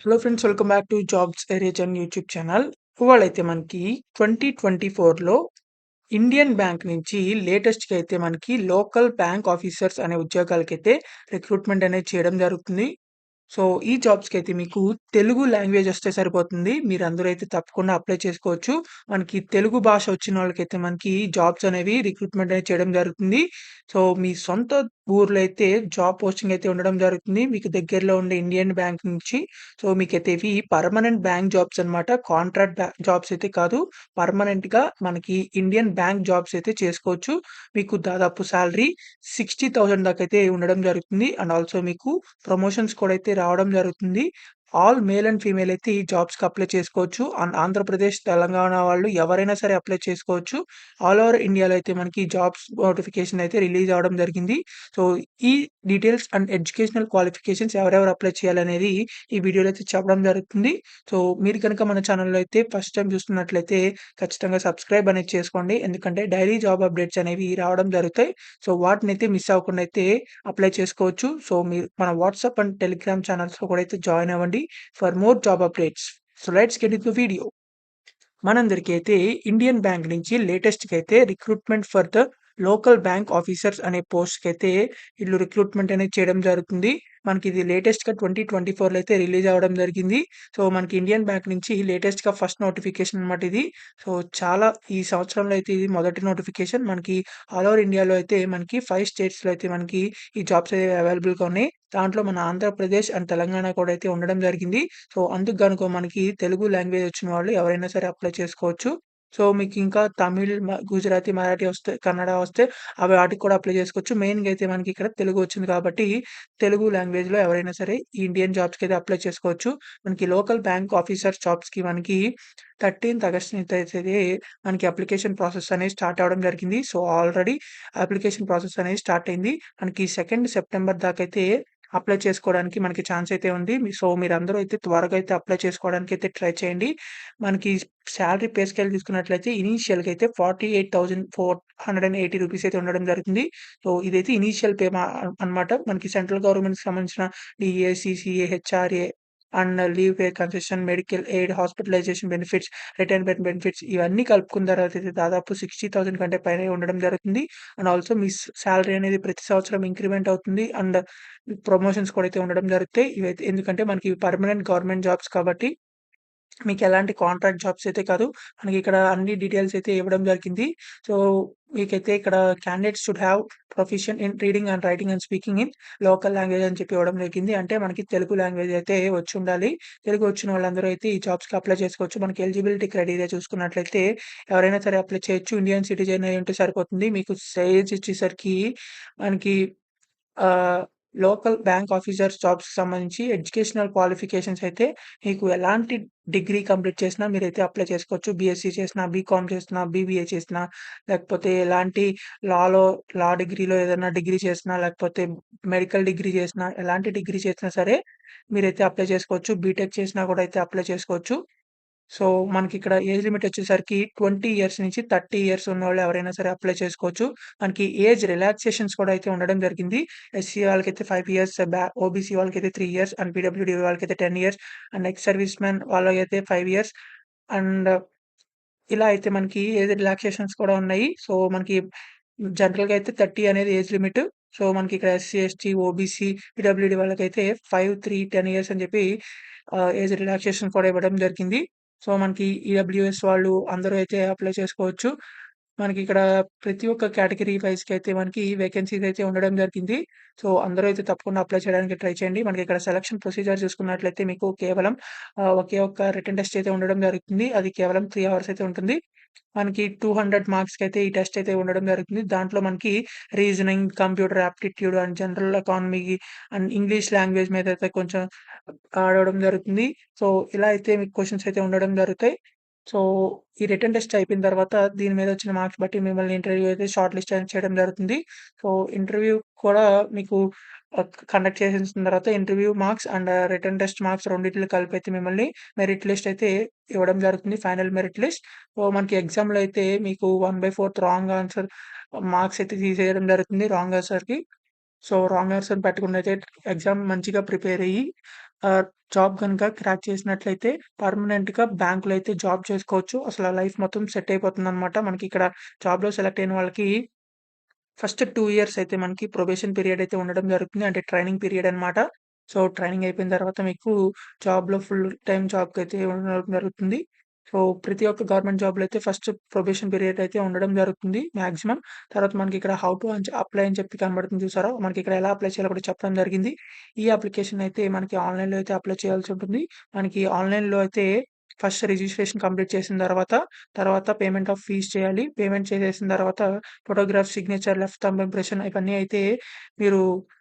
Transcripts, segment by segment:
Hello friends, welcome back to jobs ఎరేజ్ and YouTube channel. ఇవాళైతే మనకి 2024లో ఇండియన్ బ్యాంక్ నుంచి లేటెస్ట్‌గా అయితే మనకి లోకల్ బ్యాంక్ ఆఫీసర్స్ అనే ఉద్యోగాలకైతే రిక్రూట్‌మెంట్ అనేది చేయడం జరుగుతుంది. సో, ఈ జాబ్స్‌కైతే మీకు తెలుగు లాంగ్వేజ్ వస్తే సరిపోతుంది. మీరందరూ అయితే తప్పకుండా అప్లై చేసుకోవచ్చు. మనకి తెలుగు భాష వచ్చినోళ్ళకైతే మనకి జాబ్స్ అనేవి రిక్రూట్‌మెంట్ అనేది చేయడం జరుగుతుంది. సో, మీ సొంత ఊర్లో అయితే జాబ్ పోస్టింగ్ అయితే ఉండడం జరుగుతుంది. మీకు దగ్గరలో ఉండే ఇండియన్ బ్యాంక్ నుంచి. సో, మీకైతే ఇవి పర్మనెంట్ బ్యాంక్ జాబ్స్ అన్నమాట. కాంట్రాక్ట్ జాబ్స్ అయితే కాదు. పర్మనెంట్‌గా మనకి ఇండియన్ బ్యాంక్ జాబ్స్ అయితే చేసుకోవచ్చు. మీకు దాదాపు సాలరీ 60,000 దాకైతే ఉండడం జరుగుతుంది. అండ్ ఆల్సో మీకు ప్రమోషన్స్ కూడా అయితే రావడం జరుగుతుంది. ఆల్ మేల్ అండ్ ఫీమేల్ అయితే ఈ జాబ్స్‌కి అప్లై చేసుకోవచ్చు. ఆంధ్రప్రదేశ్, తెలంగాణ వాళ్ళు ఎవరైనా సరే అప్లై చేసుకోవచ్చు. ఆల్ ఓవర్ ఇండియాలో అయితే మనకి జాబ్స్ నోటిఫికేషన్ అయితే రిలీజ్ అవ్వడం జరిగింది. సో, ఈ డీటెయిల్స్ అండ్ ఎడ్యుకేషనల్ క్వాలిఫికేషన్స్ ఎవరెవరు అప్లై చేయాలనేది ఈ వీడియోలో అయితే చెప్పడం జరుగుతుంది. సో, మీరు గనుక మన ఛానల్‌లో అయితే ఫస్ట్ టైమ్ చూస్తున్నట్లయితే ఖచ్చితంగా సబ్స్క్రైబ్ అనేది చేసుకోండి. ఎందుకంటే డైలీ జాబ్ అప్డేట్స్ అనేవి రావడం జరుగుతాయి. సో, వాటినైతే మిస్ అవ్వకుండా అయితే అప్లై చేసుకోవచ్చు. సో, మీరు మన వాట్సాప్ అండ్ టెలిగ్రామ్ ఛానల్స్‌లో కూడా అయితే జాయిన్ అవ్వండి for more job updates. So, let's get into the video. మనందరికీ అయితే ఇండియన్ బ్యాంక్ నుంచి లేటెస్ట్‌గా అయితే recruitment for the local bank officers అనే పోస్ట్‌కైతే ఈళ్ళు రిక్రూట్‌మెంట్ అనేది చేయడం జరుగుతుంది. మనకిది లేటెస్ట్‌గా 2024లో అయితే రిలీజ్ అవ్వడం జరిగింది. సో, మనకి ఇండియన్ బ్యాంక్ నుంచి లేటెస్ట్‌గా ఫస్ట్ నోటిఫికేషన్ అనమాట ఇది. సో, చాలా ఈ సంవత్సరంలో అయితే ఇది మొదటి నోటిఫికేషన్. మనకి ఆల్ ఓవర్ ఇండియాలో అయితే మనకి 5 స్టేట్స్‌లో అయితే మనకి ఈ జాబ్స్ అనేవి అవైలబుల్‌గా ఉన్నాయి. దాంట్లో మన ఆంధ్రప్రదేశ్ అండ్ తెలంగాణ కూడా అయితే ఉండడం జరిగింది. సో, అందుకు గనుక మనకి తెలుగు లాంగ్వేజ్ వచ్చిన వాళ్ళు ఎవరైనా సరే అప్లై చేసుకోవచ్చు. సో, మీకింకా తమిళ్, గుజరాతీ, మరాఠీ వస్తే, కన్నడ వస్తే అవి వాటికి కూడా అప్లై చేసుకోవచ్చు. మెయిన్‌గా అయితే మనకిక్కడ తెలుగు వచ్చింది కాబట్టి, తెలుగు లాంగ్వేజ్‌లో ఎవరైనా సరే ఈ ఇండియన్ జాబ్స్‌కైతే అప్లై చేసుకోవచ్చు. మనకి లోకల్ బ్యాంక్ ఆఫీసర్ జాబ్స్‌కి మనకి 13థ్ ఆగస్ట్ నుంచి అయితే మనకి అప్లికేషన్ ప్రాసెస్ అనేది స్టార్ట్ అవ్వడం జరిగింది. సో, ఆల్రెడీ అప్లికేషన్ ప్రాసెస్ అనేది స్టార్ట్ అయింది. మనకి 2 సెప్టెంబర్ దాకైతే అప్లై చేసుకోవడానికి మనకి ఛాన్స్ అయితే ఉంది. సో, మీరందరూ అయితే త్వరగా అయితే అప్లై చేసుకోవడానికైతే ట్రై చేయండి. మనకి సాలరీ పే స్కేల్ తీసుకున్నట్లయితే ఇనీషియల్‌గా అయితే 48,480 రూపీస్ అయితే ఉండడం జరుగుతుంది. సో, ఇదైతే ఇనీషియల్ పే అన్నమాట. మనకి సెంట్రల్ గవర్నమెంట్‌కి సంబంధించిన DA, CCA, HRA and leave pay concession, medical aid, hospitalisation benefits, retirement benefits ఇవన్నీ కలుపుకున్న తర్వాత అయితే దాదాపు 60,000 కంటే పైనే ఉండడం జరుగుతుంది. అండ్ ఆల్సో మీ సాలరీ అనేది ప్రతి సంవత్సరం ఇంక్రిమెంట్ అవుతుంది. అండ్ ప్రమోషన్స్ కూడా అయితే ఉండడం జరుగుతాయి. ఇవైతే ఎందుకంటే మనకి పర్మనెంట్ గవర్నమెంట్ జాబ్స్ కాబట్టి మీకెలాంటి కాంట్రాక్ట్ జాబ్స్ అయితే కాదు. మనకిక్కడ అన్ని డీటెయిల్స్ అయితే ఇవ్వడం జరిగింది. సో, మీకైతే ఇక్కడ candidates should have proficient in reading and writing and speaking in local language అని చెప్పి ఇవ్వడం జరిగింది. అంటే మనకి తెలుగు లాంగ్వేజ్ అయితే వచ్చుండాలి. తెలుగు వచ్చిన వాళ్ళందరూ అయితే ఈ జాబ్స్‌కి అప్లై చేసుకోవచ్చు. మనకి ఎలిజిబిలిటీ క్రైటీరియా చూసుకున్నట్లయితే ఎవరైనా సరే అప్లై చేయొచ్చు. ఇండియన్ సిటిజన్ అయ్యుంటే సరిపోతుంది. మీకు ఏజ్ వచ్చేసరికి మనకి ఆహ్, లోకల్ బ్యాంక్ ఆఫీసర్స్ జాబ్స్‌కి సంబంధించి ఎడ్యుకేషనల్ క్వాలిఫికేషన్స్ అయితే మీకు ఎలాంటి డిగ్రీ కంప్లీట్ చేసినా మీరైతే అప్లై చేసుకోవచ్చు. బీఎస్సీ చేసినా, బీకామ్ చేసినా, బీబీఏ చేసినా, లేకపోతే ఎలాంటి లాలో లా డిగ్రీలో ఏదైనా డిగ్రీ చేసినా, లేకపోతే మెడికల్ డిగ్రీ చేసినా, ఎలాంటి డిగ్రీ చేసినా సరే మీరైతే అప్లై చేసుకోవచ్చు. బీటెక్ చేసినా కూడా అయితే అప్లై చేసుకోవచ్చు. సో, మనకిక్కడ ఏజ్ లిమిట్ వచ్చేసరికి 20 ఇయర్స్ నుంచి 30 ఇయర్స్ ఉన్నవాళ్ళు ఎవరైనా సరే అప్లై చేసుకోవచ్చు. మనకి ఏజ్ రిలాక్సేషన్స్ కూడా అయితే ఉండడం జరిగింది. ఎస్సీ వాళ్ళకైతే 5 ఇయర్స్, ఓబీసీ వాళ్ళకైతే 3 ఇయర్స్ అండ్ పీడబ్ల్యూడీ వాళ్ళకైతే 10 years and ex service men వాళ్ళకైతే 5 ఇయర్స్ అండ్ ఇలా అయితే మనకి ఏజ్ రిలాక్సేషన్స్ కూడా ఉన్నాయి. సో, మనకి జనరల్‌గా అయితే 30 అనేది ఏజ్ లిమిట్. సో, మనకిక్కడ ఎస్సీ, ఎస్టీ, ఓబీసీ, పీడబ్ల్యూడీ వాళ్ళకైతే 5, 3, 10 ఇయర్స్ అని చెప్పి ఏజ్ రిలాక్సేషన్ కూడా ఇవ్వడం జరిగింది. సో, మనకి ఈడబ్ల్యూఎస్ వాళ్ళు అందరూ అయితే అప్లై చేసుకోవచ్చు. మనకిక్కడ ప్రతి ఒక్క కేటగరీ వైస్‌కి అయితే మనకి వేకెన్సీస్ అయితే ఉండడం జరిగింది. సో, అందరూ అయితే తప్పకుండా అప్లై చేయడానికి ట్రై చేయండి. మనకిక్కడ సెలక్షన్ ప్రొసీజర్ చూసుకున్నట్లయితే మీకు కేవలం ఒకే ఒక్క రిటన్ టెస్ట్ అయితే ఉండడం జరుగుతుంది. అది కేవలం 3 అవర్స్ అయితే ఉంటుంది. మనకి 200 మార్క్స్‌కైతే ఈ టెస్ట్ అయితే ఉండడం జరుగుతుంది. దాంట్లో మనకి reasoning, computer aptitude and general economy and English language మీద అయితే కొంచెం అడగడం జరుగుతుంది. సో, ఇలా అయితే మీకు క్వెషన్స్ అయితే ఉండడం జరుగుతాయి. సో, ఈ రిటన్ టెస్ట్ అయిపోయిన తర్వాత దీని మీద వచ్చిన మార్క్స్ బట్టి మిమ్మల్ని ఇంటర్వ్యూ అయితే షార్ట్ లిస్ట్ అనేది చేయడం జరుగుతుంది. సో, ఇంటర్వ్యూ కూడా మీకు కండక్ట్ చేసేసిన తర్వాత interview marks and written test marks రెండిటిని కలిపైతే మిమ్మల్ని మెరిట్ లిస్ట్ అయితే ఇవ్వడం జరుగుతుంది. Final merit list. సో, మనకి ఎగ్జామ్‌లో అయితే మీకు 1/4 రాంగ్ ఆన్సర్ మార్క్స్ అయితే తీసేయడం జరుగుతుంది రాంగ్ ఆన్సర్‌కి. సో, రాంగ్ ఆన్సర్ పెట్టకుండా అయితే ఎగ్జామ్ మంచిగా ప్రిపేర్ అయ్యి ఆహ్, జాబ్ గనుక క్రాక్ చేసినట్లయితే పర్మనెంట్‌గా బ్యాంక్‌లో అయితే జాబ్ చేసుకోవచ్చు. అసల లైఫ్ మొత్తం సెట్ అయిపోతుందనమాట. మనకిక్కడ జాబ్‌లో సెలెక్ట్ అయిన వాళ్ళకి ఫస్ట్ 2 ఇయర్స్ అయితే మనకి ప్రొబేషన్ పీరియడ్ అయితే ఉండడం జరుగుతుంది. అంటే ట్రైనింగ్ పీరియడ్ అనమాట. సో, ట్రైనింగ్ అయిపోయిన తర్వాత మీకు జాబ్‌లో ఫుల్ టైమ్ జాబ్‌కైతే ఉండడం జరుగుతుంది. సో, ప్రతి ఒక్క గవర్నమెంట్ జాబ్‌లో అయితే ఫస్ట్ ప్రొబేషన్ పీరియడ్ అయితే ఉండడం జరుగుతుంది మాక్సిమం. తర్వాత మనకిక్కడ హౌ టు అప్లై అని చెప్పి కనబడుతుంది చూసారా? మనకిక్కడ ఎలా అప్లై చేయాలో కూడా చెప్పడం జరిగింది. ఈ అప్లికేషన్ అయితే మనకి ఆన్‌లైన్‌లో అయితే అప్లై చేయాల్సి ఉంటుంది. మనకి ఆన్‌లైన్‌లో అయితే ఫస్ట్ రిజిస్ట్రేషన్ కంప్లీట్ చేసిన తర్వాత పేమెంట్ ఆఫ్ ఫీస్ చేయాలి. పేమెంట్ చేసేసిన తర్వాత photograph, signature, left thumb impression ఇవన్నీ అయితే మీరు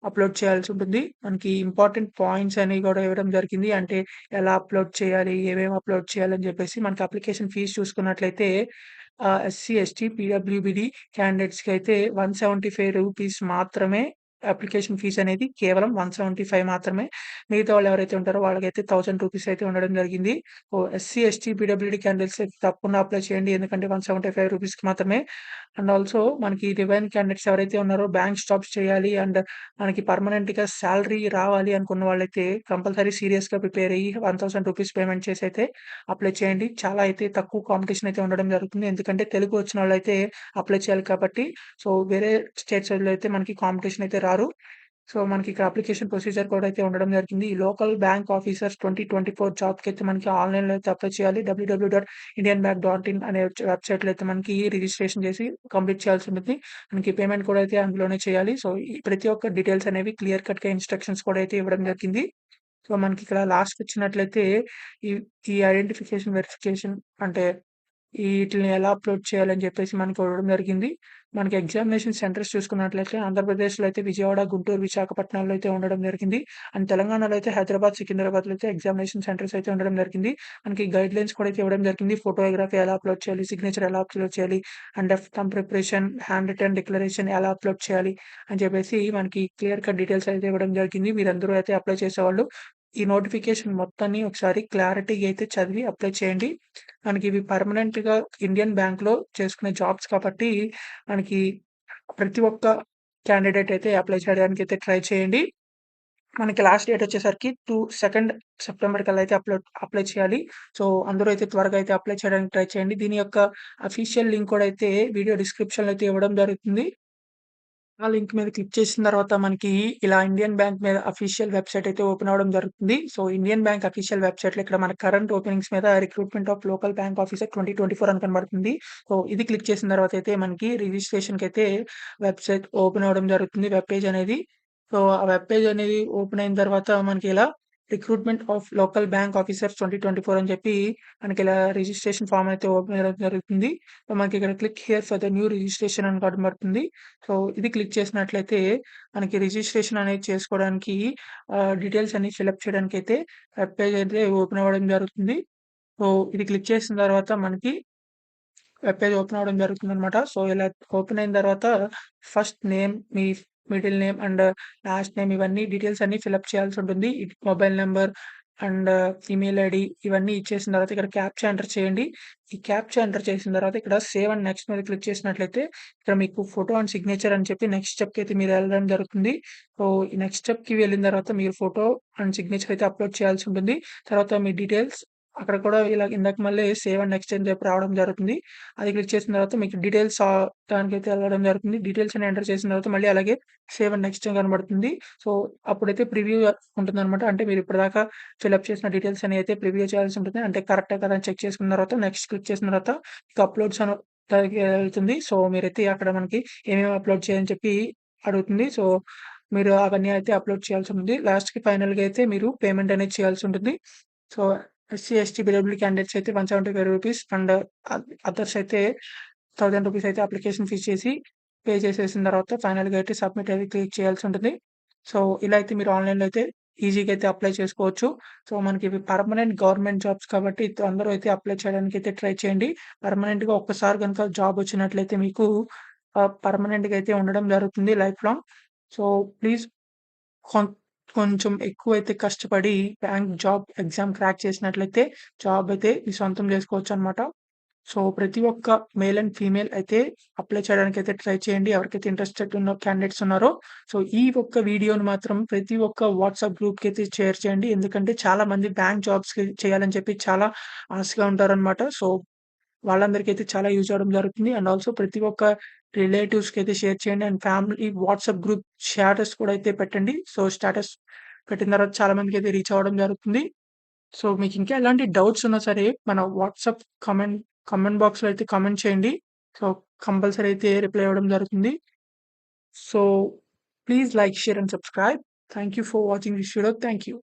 అప్‌లోడ్ చేయాల్సుంటుంది. మనకి ఇంపార్టెంట్ పాయింట్స్ అని గూడా ఇవ్వడం జరిగింది. అంటే ఎలా అప్‌లోడ్ చేయాలి? ఏమేమి అప్‌లోడ్ చేయాలని జెప్పేసి మనకి అప్లికేషన్ ఫీస్ చూసుకున్నట్లయితే ఎస్సీ, ఎస్టీ, పీడబ్ల్యూబీడీ క్యాండిడేట్స్‌కైతే రూ. 175 మాత్రమే అప్లికేషన్ ఫీస్ అనేది కేవలం 175 మాత్రమే. మిగతా వాళ్ళు ఎవరైతే ఉంటారో వాళ్ళకైతే రూ. 1000 అయితే ఉండడం జరిగింది. ఎస్సీ, ఎస్టీ, పీడబ్ల్యూడీ క్యాండిడేట్స్ అయితే తప్పకుండా అప్లై చేయండి. ఎందుకంటే రూ. 175కి మాత్రమే. అండ్ ఆల్సో మనకి రివైన్ క్యాండిడేట్స్ ఎవరైతే ఉన్నారో బ్యాంక్ జాబ్స్ చేయాలి అండ్ మనకి పర్మనెంట్‌గా సాలరీ రావాలి అనుకున్న వాళ్ళైతే కంపల్సరీ సీరియస్‌గా ప్రిపేర్ అయ్యి రూ. 1000 పేమెంట్ చేసి అయితే అప్లై చేయండి. చాలా అయితే తక్కువ కాంపిటీషన్ అయితే ఉండడం జరుగుతుంది. ఎందుకంటే తెలుగు వచ్చినోళ్ళైతే అప్లై చేయాలి కాబట్టి. సో, వేరే స్టేట్స్ వోళ్ళైతే మనకి కాంపిటీషన్ అయితే రారు. సో, మనకిక్కడ అప్లికేషన్ ప్రొసీజర్ కూడా అయితే ఉండడం జరిగింది. ఈ లోకల్ బ్యాంక్ ఆఫీసర్స్ 2024 జాబ్‌కైతే మనకి ఆన్‌లైన్‌లో అయితే అప్లై చేయాలి. www.indianbank.in అనే వెబ్‌సైట్‌లో అయితే మనకి రిజిస్ట్రేషన్ చేసి కంప్లీట్ చేయాల్సి ఉంటుంది. మనకి పేమెంట్ కూడా అయితే అందులోనే చేయాలి. సో, ఈ ప్రతి ఒక్క డీటెయిల్స్ అనేవి క్లియర్ కట్‌గా ఇన్‌స్ట్రక్షన్స్ కూడా అయితే ఇవ్వడం జరిగింది. సో, మనకిక్కడ లాస్ట్‌కొచ్చినట్లయితే ఈ ఈ ఐడెంటిఫికేషన్, వెరిఫికేషన్ అంటే ఈటిలిని ఎలా అప్‌లోడ్ చేయాలని జెప్పేసి మనకి ఇవ్వడం జరిగింది. మనకి ఎగ్జామినేషన్ సెంటర్స్ చూసుకున్నట్లయితే ఆంధ్రప్రదేశ్‌లో అయితే విజయవాడ, గుంటూరు, విశాఖపట్నంలో అయితే ఉండడం జరిగింది. అండ్ తెలంగాణలో అయితే హైదరాబాద్, సికింద్రాబాద్‌లో అయితే ఎగ్జామినేషన్ సెంటర్స్ అయితే ఉండడం జరిగింది. మనకి గైడ్‌లైన్స్ కూడా అయితే ఇవ్వడం జరిగింది. ఫోటోగ్రఫీ ఎలా అప్‌లోడ్ చేయాలి, సిగ్నేచర్ ఎలా అప్‌లోడ్ చేయాలి, and left thumb preparation, hand written declaration ఎలా అప్‌లోడ్ చేయాలి అని చెప్పేసి మనకి క్లియర్ కట్ డీటెయిల్స్ అయితే ఇవ్వడం జరిగింది. మీరందరూ అయితే అప్లై చేసేవాళ్ళు ఈ నోటిఫికేషన్ మొత్తాన్ని ఒకసారి క్లారిటీగా అయితే చదివి అప్లై చేయండి. మనకివి పర్మనెంట్‌గా ఇండియన్ బ్యాంక్‌లో చేసుకునే జాబ్స్ కాబట్టి, మనకి ప్రతి ఒక్క క్యాండిడేట్ అయితే అప్లై చేయడానికైతే ట్రై చేయండి. మనకి లాస్ట్ డేట్ వచ్చేసరికి 2 సెప్టెంబర్ కల్లా అయితే అప్లై చేయాలి. సో, అందరూ అయితే త్వరగా అయితే అప్లై చేయడానికి ట్రై చేయండి. దీని యొక్క అఫీషియల్ లింక్ కూడా అయితే వీడియో డిస్క్రిప్షన్‌లో అయితే ఇవ్వడం జరుగుతుంది. ఆ లింక్ మీద క్లిక్ చేసిన తర్వాత మనకి ఇలా ఇండియన్ బ్యాంక్ మీద అఫీషియల్ వెబ్‌సైట్ అయితే ఓపెన్ అవ్వడం జరుగుతుంది. సో, ఇండియన్ బ్యాంక్ అఫీషియల్ వెబ్‌సైట్‌లో ఇక్కడ మన కరెంట్ ఓపెనింగ్స్ మీద recruitment of local bank officer 2024 అని కనబడుతుంది. సో, ఇది క్లిక్ చేసిన తర్వాత అయితే మనకి రిజిస్ట్రేషన్‌కైతే వెబ్‌సైట్ ఓపెన్ అవ్వడం జరుగుతుంది. వెబ్ పేజ్ అనేది. సో, ఆ వెబ్ పేజ్ అనేది ఓపెన్ అయిన తర్వాత మనకి ఇలా recruitment of local bank officers 2024 అని చెప్పి మనకిలా రిజిస్ట్రేషన్ ఫార్మ్ అయితే ఓపెన్ అవ్వడం జరుగుతుంది. సో, మనకిక్కడ click here for the new registration అని కనబడుతుంది. సో, ఇది క్లిక్ చేసినట్లయితే మనకి రిజిస్ట్రేషన్ అనేది చేసుకోవడానికి డీటెయిల్స్ అన్ని ఫిలప్ చేయడానికైతే వెబ్ పేజ్ అయితే ఓపెన్ అవ్వడం జరుగుతుంది. సో, ఇది క్లిక్ చేసిన తర్వాత మనకి వెబ్ పేజ్ ఓపెన్ అవ్వడం జరుగుతుందనమాట. సో, ఇలా ఓపెన్ అయిన తర్వాత ఫస్ట్ నేమ్, మీ middle name and last name ఇవన్నీ డీటెయిల్స్ అన్నీ ఫిలప్ చేయాల్సుంటుంది. Mobile number and email ID ఇవన్నీ ఇచ్చేసిన తర్వాత ఇక్కడ క్యాప్చా ఎంటర్ చేయండి. ఈ క్యాప్చా ఎంటర్ చేసిన తర్వాత ఇక్కడ సేవ్ అండ్ నెక్స్ట్ మీద క్లిక్ చేసినట్లయితే ఇక్కడ మీకు ఫోటో అండ్ సిగ్నేచర్ అని చెప్పి నెక్స్ట్ స్టెప్‌కి అయితే మీరు వెళ్ళడం జరుగుతుంది. సో, ఈ నెక్స్ట్ స్టెప్‌కి వెళ్ళిన తర్వాత మీరు ఫోటో అండ్ సిగ్నేచర్ అయితే అప్‌లోడ్ చేయాల్సి ఉంటుంది. తర్వాత మీ డీటెయిల్స్ అక్కడ కూడా ఇలా ఇందాక మళ్ళీ సేవ్ అండ్ నెక్స్ట్ అని చెప్పి రావడం జరుగుతుంది. అది క్లిక్ చేసిన తర్వాత మీకు డీటెయిల్స్ దానికైతే వెళ్ళడం జరుగుతుంది. డీటెయిల్స్ అని ఎంటర్ చేసిన తర్వాత మళ్ళీ అలాగే సేవ్ అండ్ నెక్స్ట్ అని కనబడుతుంది. సో, అప్పుడైతే ప్రివ్యూ ఉంటుందనమాట. అంటే మీరు ఇప్పటిదాకా ఫిలప్ చేసిన డీటెయిల్స్ అనేవి అయితే ప్రివ్యూ చేయాల్సి ఉంటుంది. అంటే కరెక్టా కదా అని చెక్ చేసుకున్న తర్వాత నెక్స్ట్ క్లిక్ చేసిన తర్వాత మీకు అప్‌లోడ్స్ అని దానికి వెళ్తుంది. సో, మీరైతే అక్కడ మనకి ఏమేమి అప్‌లోడ్ చేయాలని చెప్పి అడుగుతుంది. సో, మీరు అవన్నీ అయితే అప్‌లోడ్ చేయాల్సి ఉంటుంది. లాస్ట్‌కి ఫైనల్‌గా అయితే మీరు పేమెంట్ అనేది చేయాల్సి ఉంటుంది. So, SC, ST, PWD candidates అయితే రూ. 175 అండ్ అదర్స్ అయితే రూ. 1000 అయితే అప్లికేషన్ ఫీస్ చేసి పే చేసేసిన తర్వాత ఫైనల్‌గా అయితే సబ్మిట్ అనేది క్లిక్ చేయాల్సి ఉంటుంది. సో, ఇలా అయితే మీరు ఆన్‌లైన్‌లో అయితే ఈజీగా అయితే అప్లై చేసుకోవచ్చు. సో, మనకి ఇవి పర్మనెంట్ గవర్నమెంట్ జాబ్స్ కాబట్టి అందరూ అయితే అప్లై చేయడానికి అయితే ట్రై చేయండి. పర్మనెంట్‌గా ఒక్కసారి గనుక జాబ్ వచ్చినట్లయితే మీకు పర్మనెంట్‌గా అయితే ఉండడం జరుగుతుంది లైఫ్ లాంగ్. సో, ప్లీజ్ కొం కొంచెం ఎక్కువైతే కష్టపడి బ్యాంక్ జాబ్ ఎగ్జామ్ క్రాక్ చేసినట్లయితే జాబ్ అయితే మీ సొంతం జేసుకోవచ్చనమాట. సో, ప్రతి ఒక్క మేల్ అండ్ ఫీమేల్ అయితే అప్లై చేయడానికైతే ట్రై చేయండి. ఎవరికైతే ఇంట్రెస్టెడ్ ఉన్న క్యాండిడేట్స్ ఉన్నారో. సో, ఈ ఒక్క వీడియోని మాత్రం ప్రతి ఒక్క వాట్సాప్ గ్రూప్‌కైతే షేర్ చేయండి. ఎందుకంటే చాలామంది బ్యాంక్ జాబ్స్‌కి చేయాలని చెప్పి చాలా ఆశగా ఉంటారనమాట. సో, వాళ్ళందరికైతే చాలా యూజ్ అవ్వడం జరుగుతుంది. అండ్ ఆల్సో ప్రతి ఒక్క రిలేటివ్స్‌కైతే షేర్ చేయండి. And family WhatsApp group status కూడా అయితే పెట్టండి. సో, స్టేటస్ పెట్టిన తర్వాత చాలా మందికైతే రీచ్ అవ్వడం జరుగుతుంది. సో, మీకింకా ఎలాంటి డౌట్స్ ఉన్నా సరే మన వాట్సాప్ కామెంట్ బాక్స్‌లో అయితే కామెంట్ చేయండి. సో, కంపల్సరీ అయితే రిప్లై ఇవ్వడం జరుగుతుంది. So, please like, share and subscribe. Thank you for watching this video. Thank you.